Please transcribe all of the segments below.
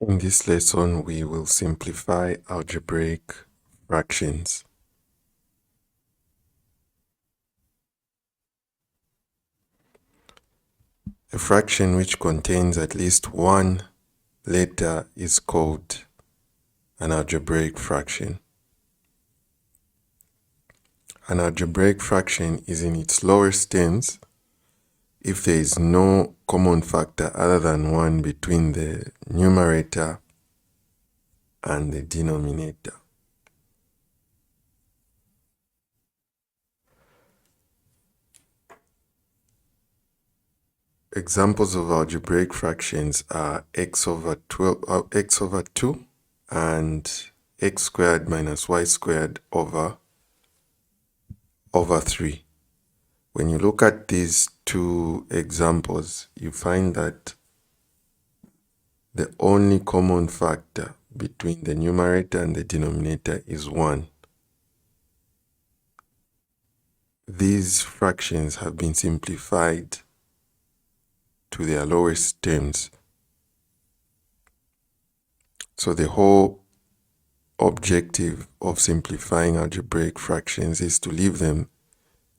In this lesson, we will simplify algebraic fractions. A fraction which contains at least one letter is called an algebraic fraction. An algebraic fraction is in its lowest terms if there is no common factor other than 1 between the numerator and the denominator. Examples of algebraic fractions are x over 2 and x squared minus y squared over 3. When you look at these two examples, you find that the only common factor between the numerator and the denominator is 1. These fractions have been simplified to their lowest terms. So the whole objective of simplifying algebraic fractions is to leave them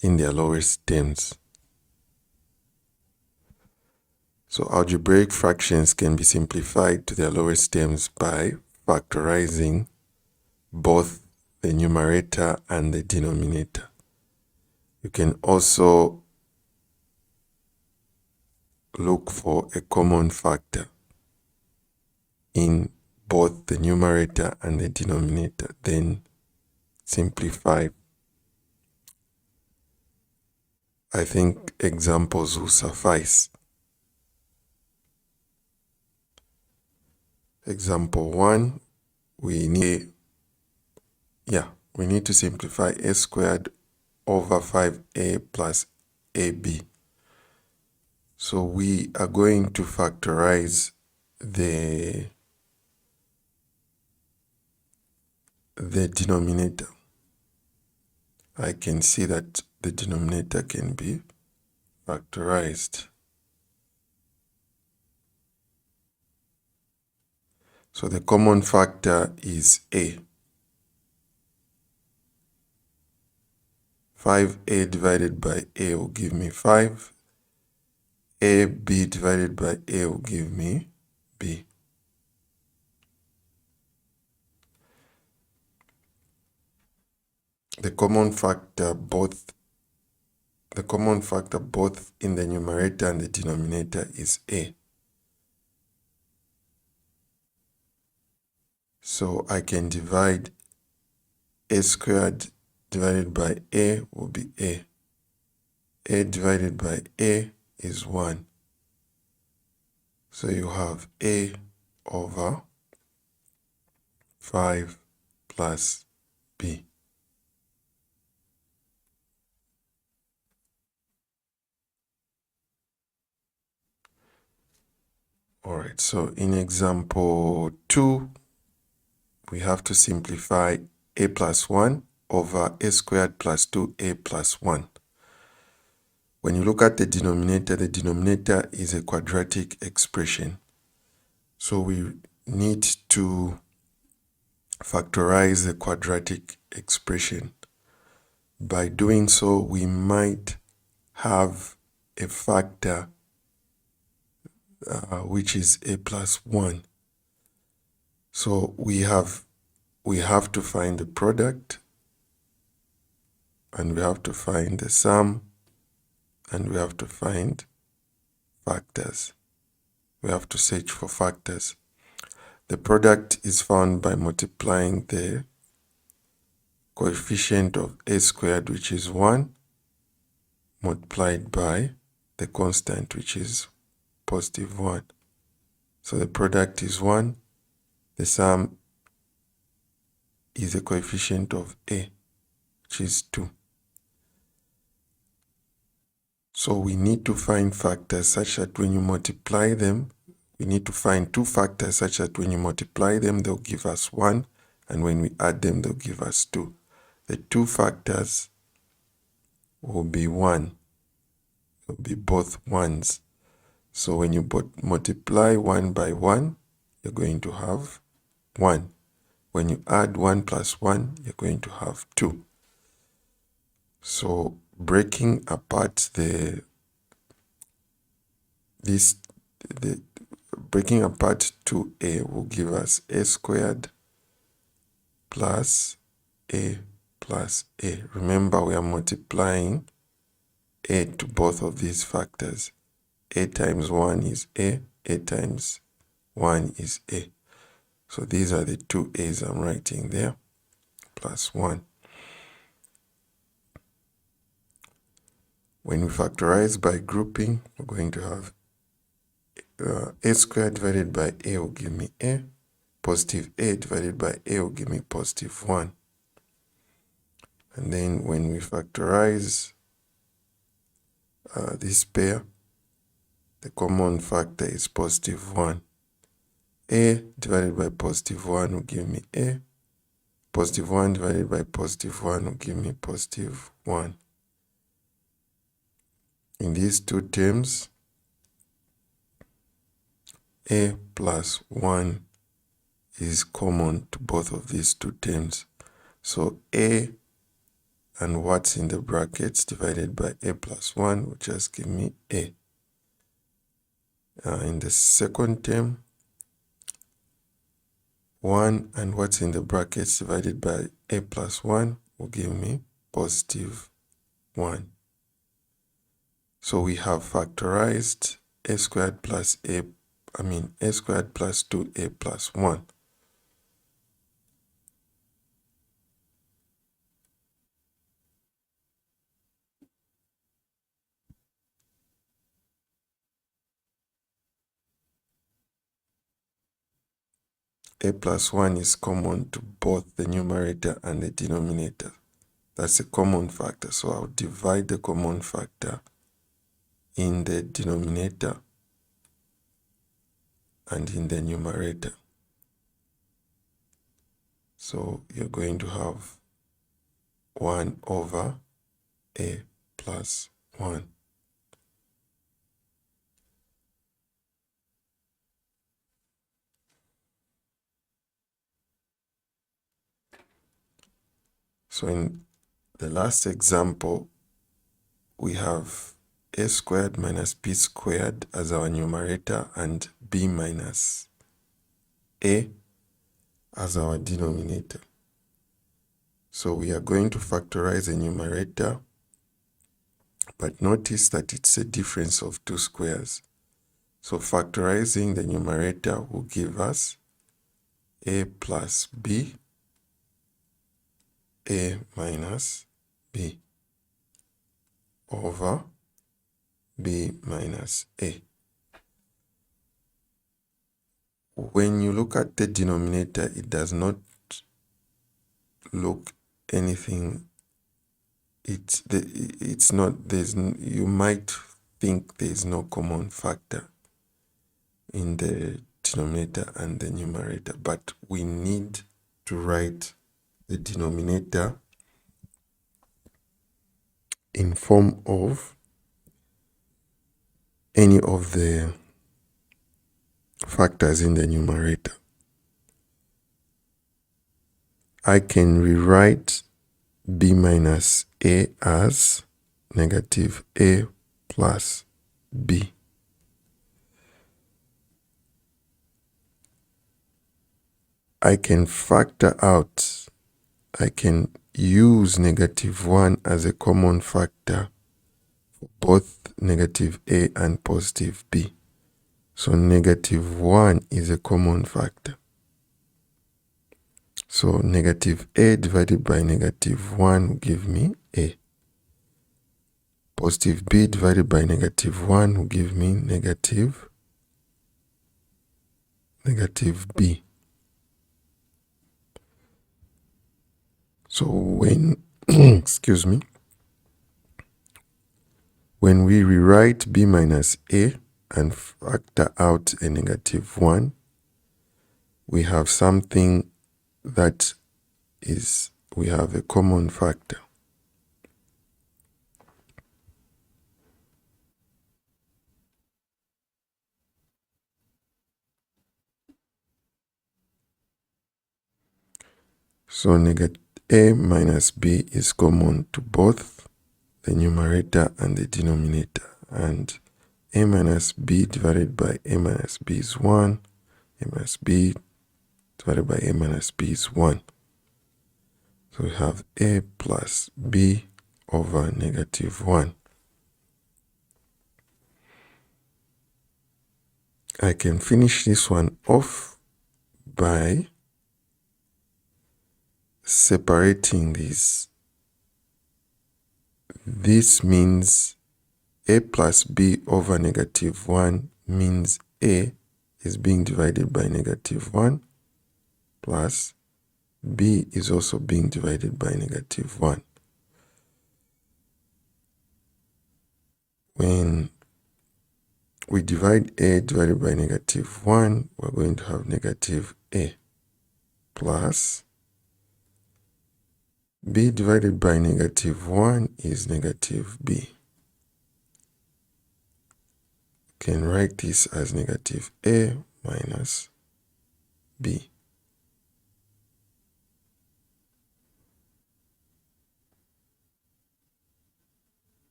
in their lowest terms. So algebraic fractions can be simplified to their lowest terms by factorizing both the numerator and the denominator. You can also look for a common factor in both the numerator and the denominator, then simplify. I think examples will suffice. Example 1, we need to simplify a squared over 5a plus ab. So we are going to factorize the denominator. I can see that the denominator can be factorized. So the common factor is a. 5a divided by a will give me 5. ab divided by a will give me b. The common factor both in the numerator and the denominator is a. So I can divide a squared divided by a will be a. A divided by a is 1. So you have a over 5 plus b. All right, so in example 2, we have to simplify a plus 1 over a squared plus 2a plus 1. When you look at the denominator is a quadratic expression. So we need to factorize the quadratic expression. By doing so, we might have a factor which is a plus 1. So we have to find the product, and we have to find the sum, and we have to find factors. We have to search for factors. The product is found by multiplying the coefficient of a squared, which is 1, multiplied by the constant, which is positive 1. So the product is 1. The sum is the coefficient of a, which is 2. So we need to find factors such that when you multiply them, we need to find two factors such that when you multiply them, they'll give us 1, and when we add them, they'll give us 2. The two factors will be 1. They'll be both 1s. So when you multiply 1 by 1, you're going to have 1. When you add 1 plus 1, you're going to have 2. So breaking apart breaking apart 2a will give us a squared plus a plus a. Remember, we are multiplying a to both of these factors. A times 1 is a times 1 is a. So these are the two a's I'm writing there, plus 1. When we factorize by grouping, we're going to have a squared divided by a will give me a. Positive a divided by a will give me positive 1. And then when we factorize this pair, the common factor is positive 1. A divided by positive 1 will give me a. Positive 1 divided by positive 1 will give me positive 1. In these two terms, a plus 1 is common to both of these two terms. So a and what's in the brackets divided by a plus 1 will just give me a. In the second term, 1 and what's in the brackets divided by a plus 1 will give me positive 1. So we have factorized a squared plus a squared plus 2a plus 1. A plus 1 is common to both the numerator and the denominator. That's a common factor. So I'll divide the common factor in the denominator and in the numerator. So you're going to have 1 over a plus 1. So in the last example, we have a squared minus b squared as our numerator and b minus a as our denominator. So we are going to factorize the numerator, but notice that it's a difference of two squares. So factorizing the numerator will give us a plus b, a minus b over b minus a. When you look at the denominator, it does not look anything. It's not, you might think there's no common factor in the denominator and the numerator, but we need to write the denominator in form of any of the factors in the numerator. I can rewrite b minus a as negative a plus b. I can factor out, I can use negative 1 as a common factor for both negative a and positive b. So negative 1 is a common factor. So negative a divided by negative 1 will give me a. Positive b divided by negative 1 will give me negative b. So when, excuse me, when we rewrite b minus a and factor out a negative 1, we have something that is, we have a common factor. So negative a minus b is common to both the numerator and the denominator. And a minus b divided by a minus b is 1. A minus b divided by a minus b is 1. So we have a plus b over negative 1. I can finish this one off by separating these. This means a plus b over negative 1 means a is being divided by negative 1 plus b is also being divided by negative 1. When we divide a divided by negative 1, we're going to have negative a plus b divided by negative 1 is negative b. You can write this as negative a minus b.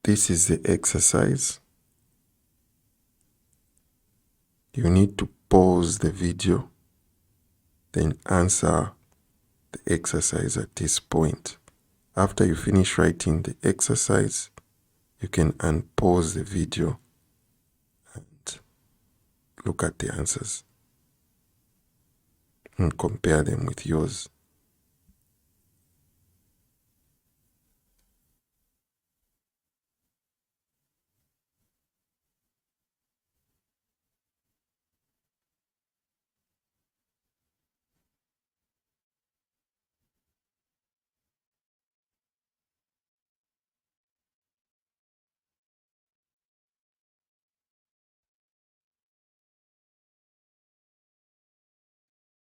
This is the exercise. You need to pause the video, then answer the exercise at this point. After you finish writing the exercise, you can unpause the video and look at the answers and compare them with yours.